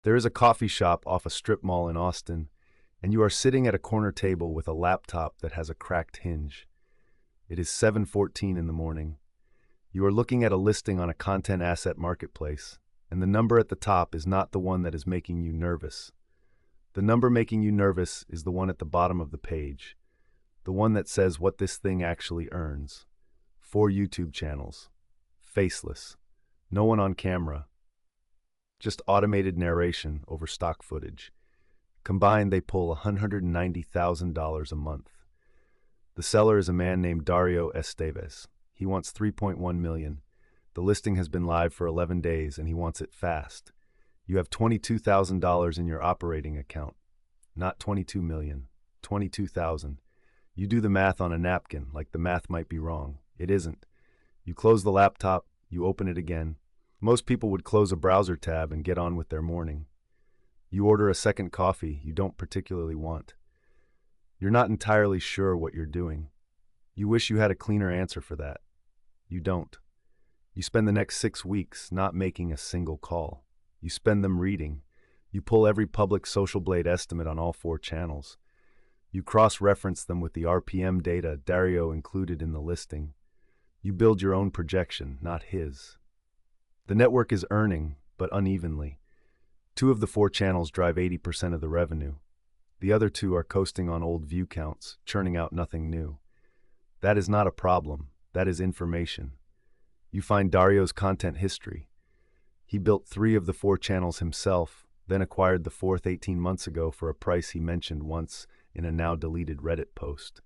There is a coffee shop off a strip mall in Austin, and you are sitting at a corner table with a laptop that has a cracked hinge. It is 7:14 in the morning. You are looking at a listing on a content asset marketplace, and the number at the top is not the one that is making you nervous. The number making you nervous is the one at the bottom of the page, the one that says what this thing actually earns. 4 YouTube channels. Faceless. No one on camera. Just automated narration over stock footage. Combined, they pull $190,000 a month. The seller is a man named Dario Esteves. He wants $3.1 million. The listing has been live for 11 days and he wants it fast. You have $22,000 in your operating account. Not $22 million. $22,000. You do the math on a napkin, like the math might be wrong. It isn't. You close the laptop, you open it again. Most people would close a browser tab and get on with their morning. You order a second coffee you don't particularly want. You're not entirely sure what you're doing. You wish you had a cleaner answer for that. You don't. You spend the next 6 weeks not making a single call. You spend them reading. You pull every public Social Blade estimate on all 4 channels. You cross-reference them with the RPM data Dario included in the listing. You build your own projection, not his. The network is earning, but unevenly. 2 of the 4 channels drive 80% of the revenue. The other 2 are coasting on old view counts, churning out nothing new. That is not a problem. That is information. You find Dario's content history. He built 3 of the 4 channels himself, then acquired the 4th 18 months ago for a price he mentioned once in a now-deleted Reddit post.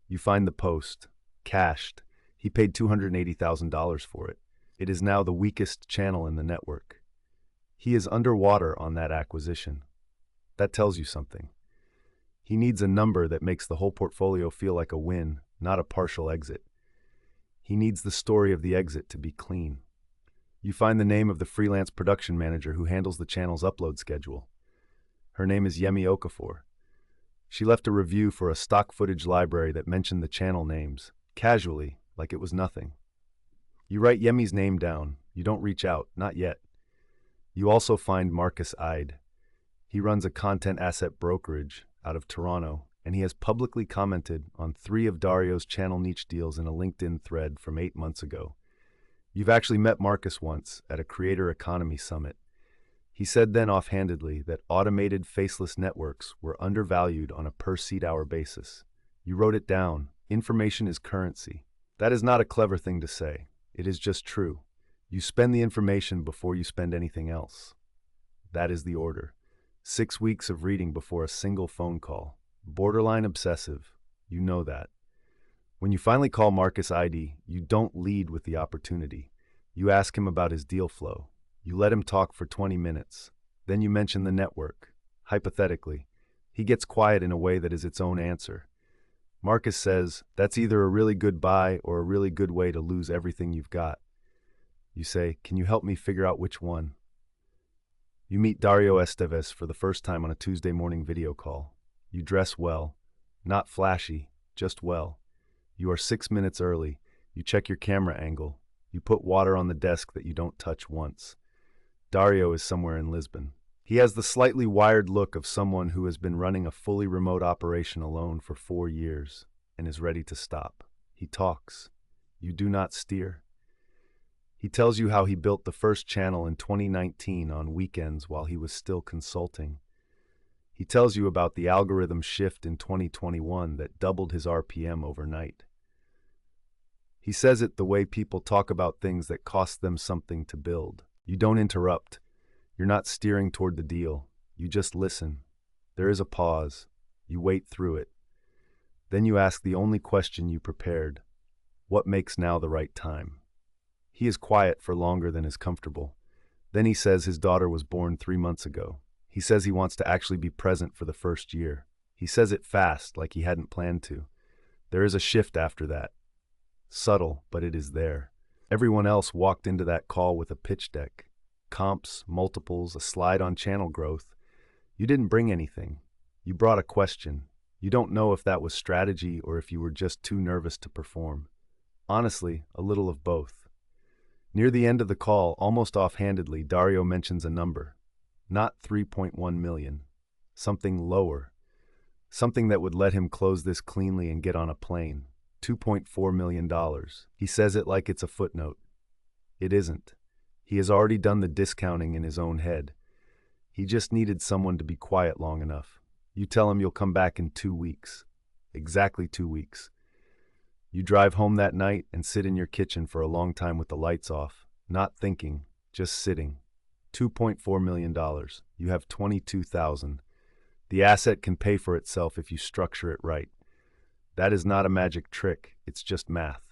You find the post, cached. He paid $280,000 for it. It is now the weakest channel in the network. He is underwater on that acquisition. That tells you something. He needs a number that makes the whole portfolio feel like a win, not a partial exit. He needs the story of the exit to be clean. You find the name of the freelance production manager who handles the channel's upload schedule. Her name is Yemi Okafor. She left a review for a stock footage library that mentioned the channel names, casually, like it was nothing. You write Yemi's name down. You don't reach out, not yet. You also find Marcus Ide. He runs a content asset brokerage out of Toronto, and he has publicly commented on 3 of Dario's channel niche deals in a LinkedIn thread from 8 months ago. You've actually met Marcus once at a creator economy summit. He said then offhandedly that automated faceless networks were undervalued on a per-seat hour basis. You wrote it down. Information is currency. That is not a clever thing to say. It is just true. You spend the information before you spend anything else. That is the order. 6 weeks of reading before a single phone call. Borderline obsessive. You know that. When you finally call Marcus ID, you don't lead with the opportunity. You ask him about his deal flow. You let him talk for 20 minutes. Then you mention the network. Hypothetically, he gets quiet in a way that is its own answer. Marcus says, that's either a really good buy or a really good way to lose everything you've got. You say, can you help me figure out which one? You meet Dario Esteves for the first time on a Tuesday morning video call. You dress well. Not flashy, just well. You are 6 minutes early. You check your camera angle. You put water on the desk that you don't touch once. Dario is somewhere in Lisbon. He has the slightly wired look of someone who has been running a fully remote operation alone for 4 years and is ready to stop. He talks. You do not steer. He tells you how he built the first channel in 2019 on weekends while he was still consulting. He tells you about the algorithm shift in 2021 that doubled his RPM overnight. He says it the way people talk about things that cost them something to build. You don't interrupt. You're not steering toward the deal. You just listen. There is a pause. You wait through it. Then you ask the only question you prepared. What makes now the right time? He is quiet for longer than is comfortable. Then he says his daughter was born 3 months ago. He says he wants to actually be present for the first year. He says it fast, like he hadn't planned to. There is a shift after that. Subtle, but it is there. Everyone else walked into that call with a pitch deck. Comps, multiples, a slide on channel growth. You didn't bring anything. You brought a question. You don't know if that was strategy or if you were just too nervous to perform. Honestly, a little of both. Near the end of the call, almost offhandedly, Dario mentions a number. Not 3.1 million. Something lower. Something that would let him close this cleanly and get on a plane. $2.4 million. He says it like it's a footnote. It isn't. He has already done the discounting in his own head. He just needed someone to be quiet long enough. You tell him you'll come back in 2 weeks. Exactly 2 weeks. You drive home that night and sit in your kitchen for a long time with the lights off, not thinking, just sitting. $2.4 million. You have 22,000. The asset can pay for itself if you structure it right. That is not a magic trick, it's just math.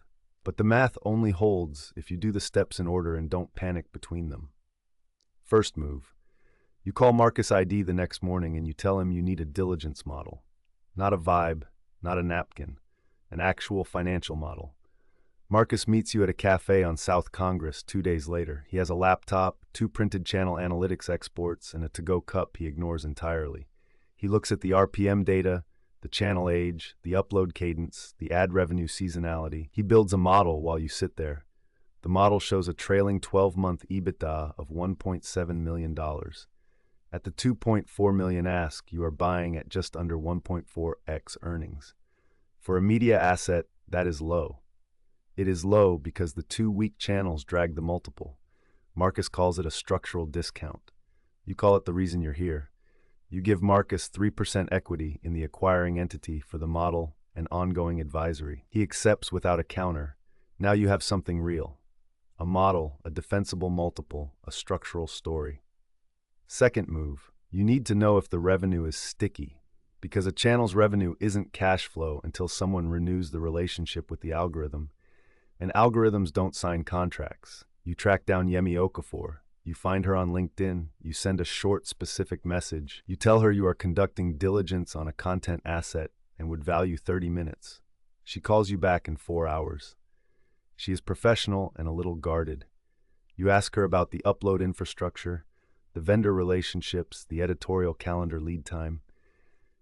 But the math only holds if you do the steps in order and don't panic between them. First move. You call Marcus ID the next morning and you tell him you need a diligence model. Not a vibe, not a napkin. An actual financial model. Marcus meets you at a cafe on South Congress 2 days later. He has a laptop, 2 printed channel analytics exports, and a to-go cup he ignores entirely. He looks at the RPM data, the channel age, the upload cadence, the ad revenue seasonality. He builds a model while you sit there. The model shows a trailing 12-month EBITDA of $1.7 million. At the $2.4 million ask, you are buying at just under 1.4x earnings. For a media asset, that is low. It is low because the 2 weak channels drag the multiple. Marcus calls it a structural discount. You call it the reason you're here. You give Marcus 3% equity in the acquiring entity for the model and ongoing advisory. He accepts without a counter. Now you have something real. A model, a defensible multiple, a structural story. Second move. You need to know if the revenue is sticky, because a channel's revenue isn't cash flow until someone renews the relationship with the algorithm. And algorithms don't sign contracts. You track down Yemi Okafor. You find her on LinkedIn, you send a short, specific message. You tell her you are conducting diligence on a content asset and would value 30 minutes. She calls you back in 4 hours. She is professional and a little guarded. You ask her about the upload infrastructure, the vendor relationships, the editorial calendar lead time.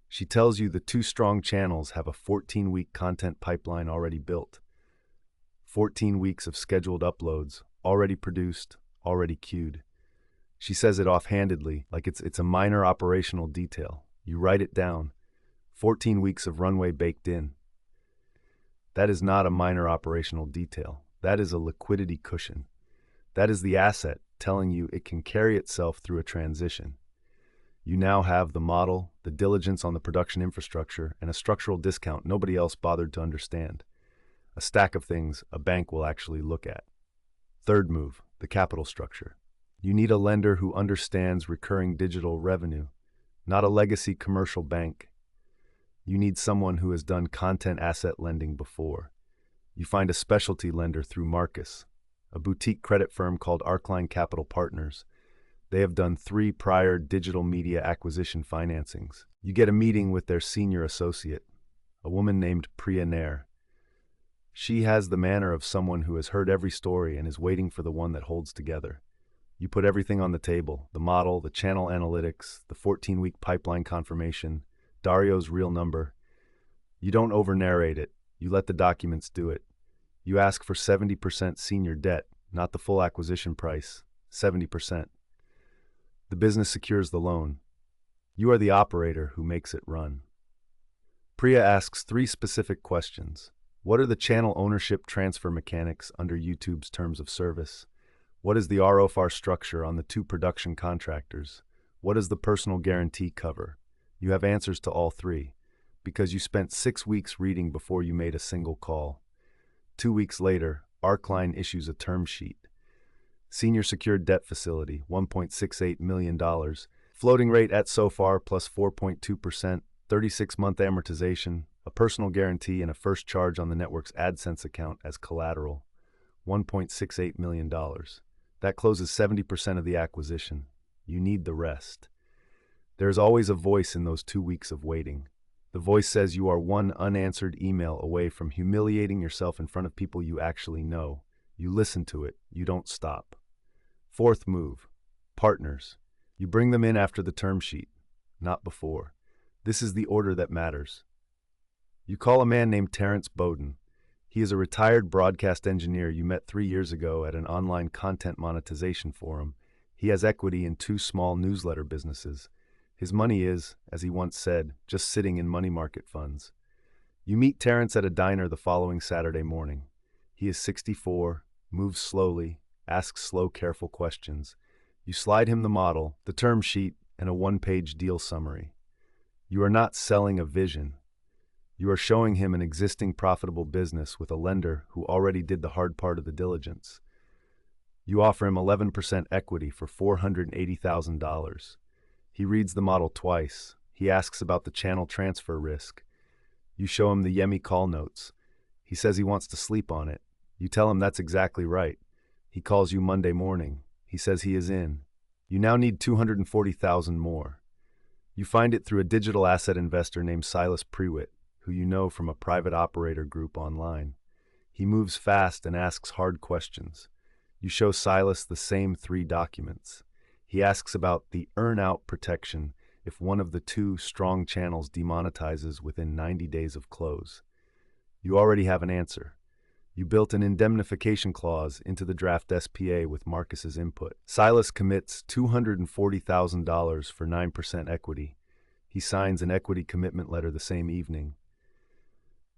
She tells you the 2 strong channels have a 14-week content pipeline already built. 14 weeks of scheduled uploads, already produced, already queued. She says it offhandedly, like it's a minor operational detail. You write it down. 14 weeks of runway baked in. That is not a minor operational detail. That is a liquidity cushion. That is the asset telling you it can carry itself through a transition. You now have the model, the diligence on the production infrastructure, and a structural discount nobody else bothered to understand. A stack of things a bank will actually look at. Third move, the capital structure. You need a lender who understands recurring digital revenue, not a legacy commercial bank. You need someone who has done content asset lending before. You find a specialty lender through Marcus, a boutique credit firm called Arcline Capital Partners. They have done 3 prior digital media acquisition financings. You get a meeting with their senior associate, a woman named Priya Nair. She has the manner of someone who has heard every story and is waiting for the one that holds together. You put everything on the table, the model, the channel analytics, the 14-week pipeline confirmation, Dario's real number. You don't over-narrate it. You let the documents do it. You ask for 70% senior debt, not the full acquisition price, 70%. The business secures the loan. You are the operator who makes it run. Priya asks 3 specific questions. What are the channel ownership transfer mechanics under YouTube's terms of service? What is the ROFR structure on the 2 production contractors? What does the personal guarantee cover? You have answers to all 3, because you spent 6 weeks reading before you made a single call. 2 weeks later, Arcline issues a term sheet. Senior secured debt facility, $1.68 million. Floating rate at SOFR plus 4.2%, 36-month amortization, a personal guarantee, and a first charge on the network's AdSense account as collateral. $1.68 million. That closes 70% of the acquisition. You need the rest. There is always a voice in those 2 weeks of waiting. The voice says you are 1 unanswered email away from humiliating yourself in front of people you actually know. You listen to it. You don't stop. Fourth move, partners. You bring them in after the term sheet, not before. This is the order that matters. You call a man named Terrence Bowden. He is a retired broadcast engineer you met 3 years ago at an online content monetization forum. He has equity in two small newsletter businesses. His money is, as he once said, just sitting in money market funds. You meet Terrence at a diner the following Saturday morning. He is 64, moves slowly, asks slow, careful questions. You slide him the model, the term sheet, and a one-page deal summary. You are not selling a vision. You are showing him an existing profitable business with a lender who already did the hard part of the diligence. You offer him 11% equity for $480,000. He reads the model twice. He asks about the channel transfer risk. You show him the Yemi call notes. He says he wants to sleep on it. You tell him that's exactly right. He calls you Monday morning. He says he is in. You now need $240,000 more. You find it through a digital asset investor named Silas Prewitt, who you know from a private operator group online. He moves fast and asks hard questions. You show Silas the same 3 documents. He asks about the earn-out protection if one of the 2 strong channels demonetizes within 90 days of close. You already have an answer. You built an indemnification clause into the draft SPA with Marcus's input. Silas commits $240,000 for 9% equity. He signs an equity commitment letter the same evening.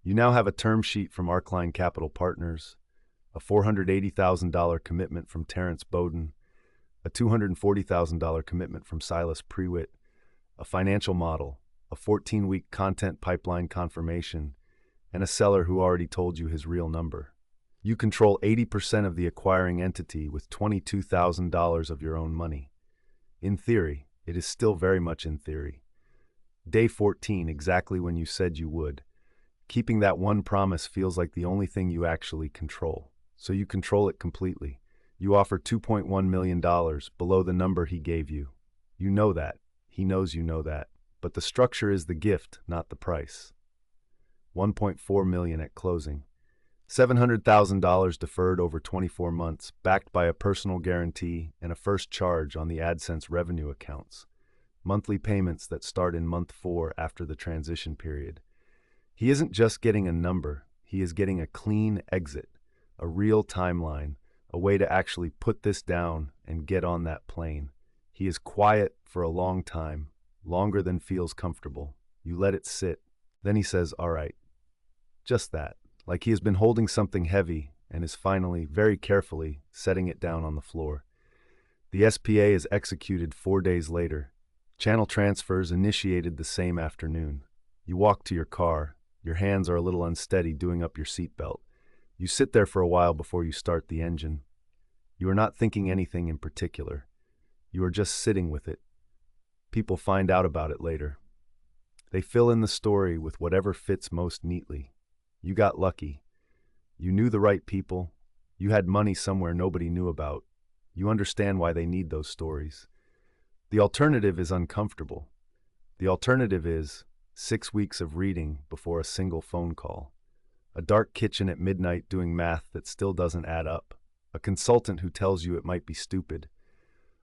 You now have a term sheet from Arkline Capital Partners, a $480,000 commitment from Terrence Bowden, a $240,000 commitment from Silas Prewitt, a financial model, a 14-week content pipeline confirmation, and a seller who already told you his real number. You control 80% of the acquiring entity with $22,000 of your own money. In theory, it is still very much in theory. Day 14, exactly when you said you would. Keeping that one promise feels like the only thing you actually control. So you control it completely. You offer $2.1 million below the number he gave you. You know that. He knows you know that. But the structure is the gift, not the price. $1.4 million at closing. $700,000 deferred over 24 months, backed by a personal guarantee and a first charge on the AdSense revenue accounts. Monthly payments that start in month 4 after the transition period. He isn't just getting a number, he is getting a clean exit, a real timeline, a way to actually put this down and get on that plane. He is quiet for a long time, longer than feels comfortable. You let it sit. Then he says, all right. Just that, like he has been holding something heavy and is finally, very carefully, setting it down on the floor. The SPA is executed 4 days later. Channel transfers initiated the same afternoon. You walk to your car. Your hands are a little unsteady doing up your seatbelt. You sit there for a while before you start the engine. You are not thinking anything in particular. You are just sitting with it. People find out about it later. They fill in the story with whatever fits most neatly. You got lucky. You knew the right people. You had money somewhere nobody knew about. You understand why they need those stories. The alternative is uncomfortable. The alternative is 6 weeks of reading before a single phone call. A dark kitchen at midnight doing math that still doesn't add up. A consultant who tells you it might be stupid.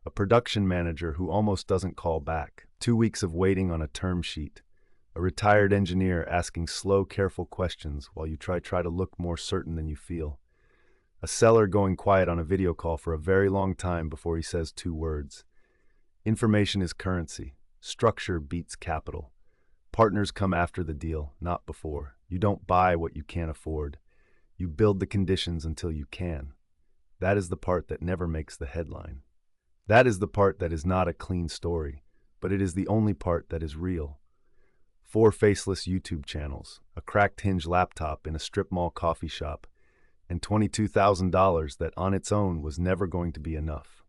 A production manager who almost doesn't call back. 2 weeks of waiting on a term sheet. A retired engineer asking slow, careful questions while you try to look more certain than you feel. A seller going quiet on a video call for a very long time before he says 2 words. Information is currency. Structure beats capital. Partners come after the deal, not before. You don't buy what you can't afford. You build the conditions until you can. That is the part that never makes the headline. That is the part that is not a clean story, but it is the only part that is real. 4 faceless YouTube channels, a cracked hinge laptop in a strip mall coffee shop, and $22,000 that on its own was never going to be enough.